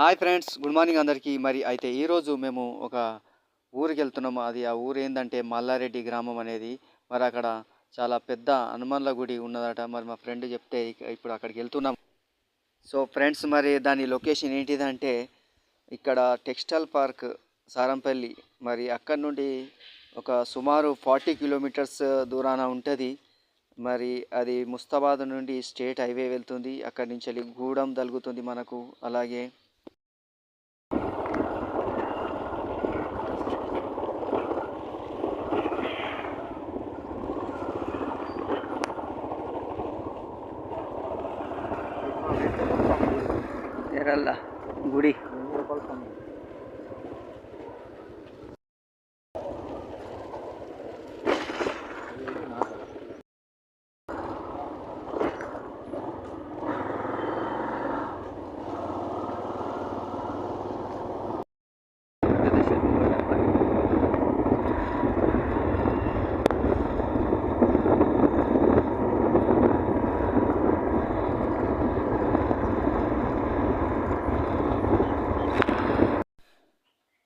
Hi friends, good morning అందరికీ. మరి అయితే ఈరోజు మేము ఒక ఊరికి వెళ్తున్నాము. అది ఆ ఊరు ఏంటంటే మల్లారెడ్డి గ్రామం అనేది. మరి అక్కడ చాలా పెద్ద హనుమాన్ల గుడి ఉన్నదట. మరి మా ఫ్రెండ్ చెప్తే ఇప్పుడు అక్కడికి వెళ్తున్నాం. సో ఫ్రెండ్స్, మరి దాని లొకేషన్ ఏంటిదంటే ఇక్కడ టెక్స్టైల్ పార్క్ సారంపల్లి. మరి అక్కడ నుండి ఒక సుమారు 40 కిలోమీటర్స్ దూరాన ఉంటుంది. మరి అది ముస్తాబాద్ నుండి స్టేట్ హైవే వెళ్తుంది. అక్కడి నుంచి వెళ్ళి గూడెం తగులుతుంది మనకు. అలాగే ఎరల్ల గుడి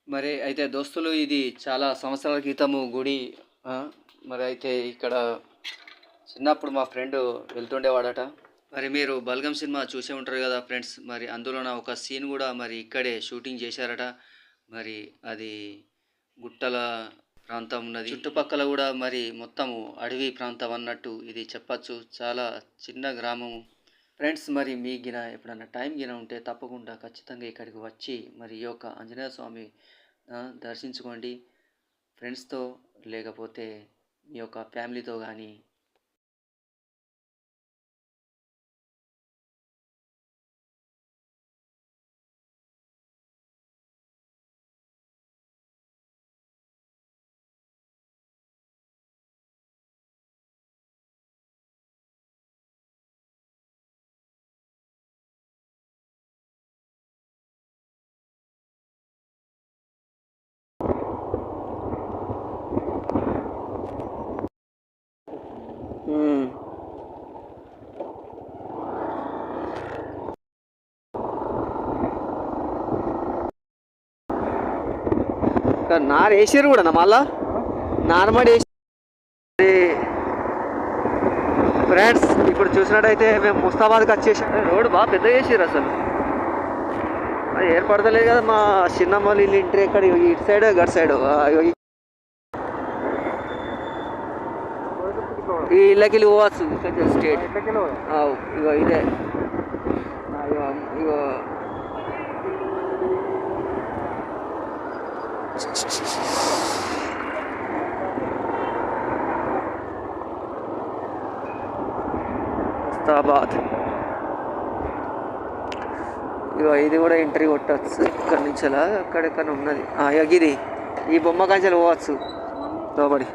మరి అయితే దోస్తులు, ఇది చాలా సంవత్సరాల క్రితము గుడి. మరి అయితే ఇక్కడ చిన్నప్పుడు మా ఫ్రెండ్ వెళ్తుండేవాడట. మరి మీరు బల్గం సినిమా చూసే ఉంటారు కదా ఫ్రెండ్స్. మరి అందులోన ఒక సీన్ కూడా మరి ఇక్కడే షూటింగ్ చేశారట. మరి అది గుట్టల ప్రాంతం ఉన్నది, చుట్టుపక్కల కూడా మరి మొత్తము అడవి ప్రాంతం అన్నట్టు ఇది చెప్పచ్చు. చాలా చిన్న గ్రామము ఫ్రెండ్స్. మరి మీ గిన ఎప్పుడన్నా టైం గిన ఉంటే తప్పకుండా ఖచ్చితంగా ఇక్కడికి వచ్చి మరి ఈ యొక్క ఆంజనేయ స్వామి దర్శించుకోండి ఫ్రెండ్స్తో, లేకపోతే మీ యొక్క ఫ్యామిలీతో కానీ. నారు వేసారు కూడా మళ్ళా నార్మల్ వేసి. ఫ్రెండ్స్, ఇప్పుడు చూసినట్టయితే మేము ముస్తాబాద్కి వచ్చేసాం. రోడ్డు బాగా పెద్దగా వేసారు అసలు. అది ఏర్పడతలేదు కదా. మా చిన్నమ్మ ఇల్లు ఇంటి ఎక్కడ, ఇటు సైడ్ గట్ సైడ్ ఈ ఇళ్ళకి పోవచ్చు. స్టేట్ ఇగో ఇదే. ఇగో ముస్తాబాద్. ఇగో ఇది కూడా ఎంట్రీ కొట్టచ్చు ఇక్కడ నుంచి. అలా అక్కడెక్కడ ఉన్నది ఇది. ఈ బొమ్మ కంచెలు పోవచ్చు లోబడి.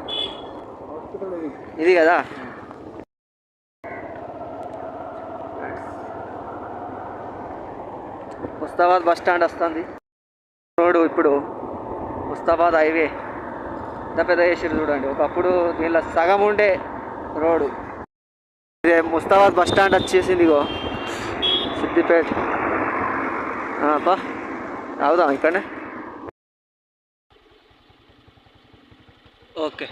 ఇది కదా ముస్తాబాద్ బస్ స్టాండ్ వస్తుంది. రోడ్డు ఇప్పుడు ముస్తాబాద్ హైవే ఎంత పెద్ద చేసారు చూడండి. ఒకప్పుడు దీనిలో సగం ఉండే రోడ్డు. ఇదే ముస్తాబాద్ బస్ స్టాండ్ వచ్చేసింది. ఇగో సిద్దిపేట. బా అవుదాం ఇక్కడనే. ఓకే,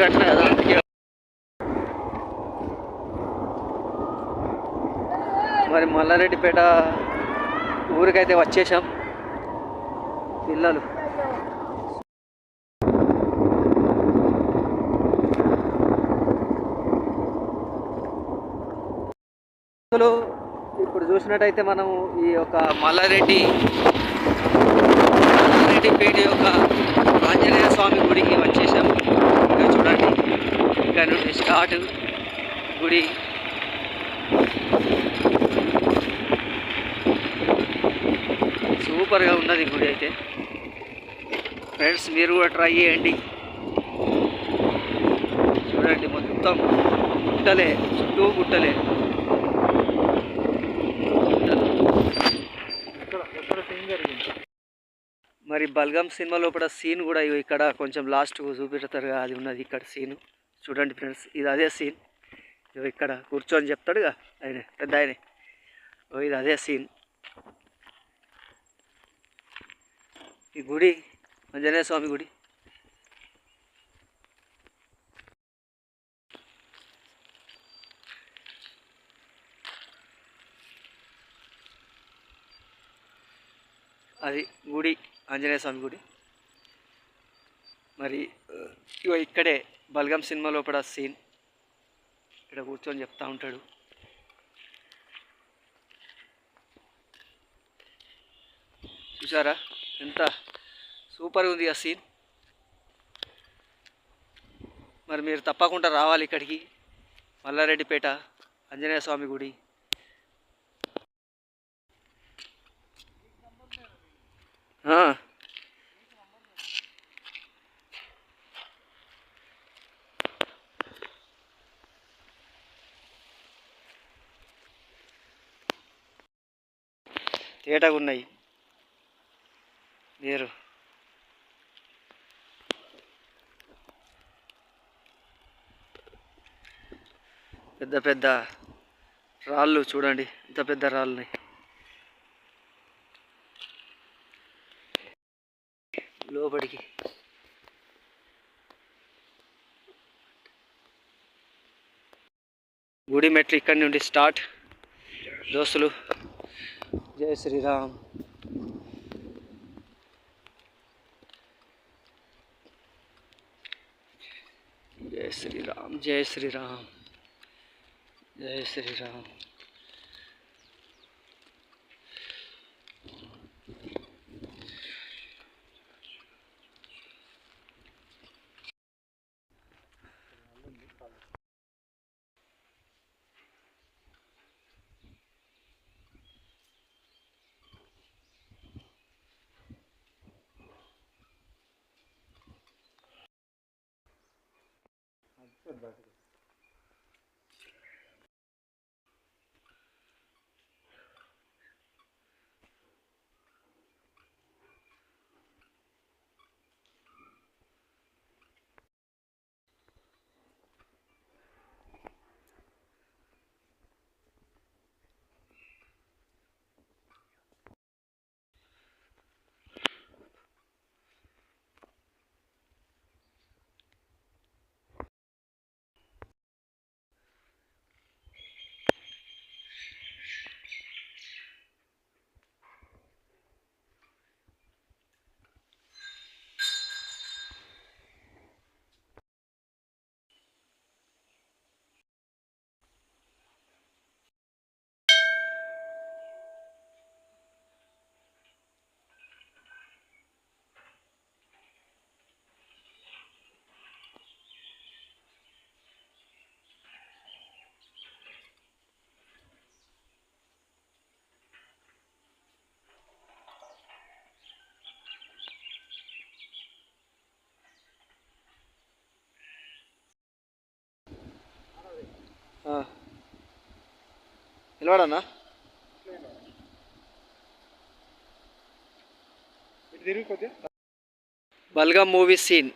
కట్టిన కదా. మరి మల్లారెడ్డిపేట ఊరికైతే వచ్చేసాం. పిల్లలు ఇప్పుడు చూసినట్టయితే మనము ఈ యొక్క మల్లారెడ్డిపేట యొక్క ఆంజనేయ స్వామి గుడికి వచ్చేసాం. ఇక్కడ చూడండి, ఇక్కడ నుండి స్టార్ట్ గుడి. సూపర్గా ఉన్నది గుడి అయితే. ఫ్రెండ్స్, మీరు కూడా ట్రై చేయండి. చూడండి, మొత్తం గుట్టలే, చుట్టూ గుట్టలే. మరి బల్గం సినిమా లోపల సీన్ కూడా ఇక్కడ కొంచెం లాస్ట్ చూపెడతారుగా, అది ఉన్నది ఇక్కడ సీన్. చూడండి ఫ్రెండ్స్, ఇది అదే సీన్. ఇక్కడ కూర్చొని చెప్తాడుగా ఆయన, పెద్ద ఆయనే. ఇది అదే సీన్. ఈ గుడి ఆంజనేయ స్వామి గుడి. అది గుడి, ఆంజనేయ స్వామి గుడి. మరి ఇక్కడే బల్గం సినిమా లోపల సీన్. ఇక్కడ కూర్చొని చెప్తా ఉంటాడు. చూసారా ఎంత సూపర్గా ఉంది ఆ సీన్. మరి మీరు తప్పకుండా రావాలి ఇక్కడికి, మల్లారెడ్డిపేట ఆంజనేయ స్వామి గుడి. తేటగా ఉన్నాయి. మీరు పెద్ద పెద్ద రాళ్ళు చూడండి, ఎంత పెద్ద రాళ్ళు ఉన్నాయి. లోపలికి గుడి మెట్లు ఇక్కడి నుండి స్టార్ట్. దోస్తులు, జై శ్రీరామ్. జై శ్రీరామ్, జై శ్రీరామ్, జై శ్రీరామ్. నిలబడన్నా. Balagam movie scene.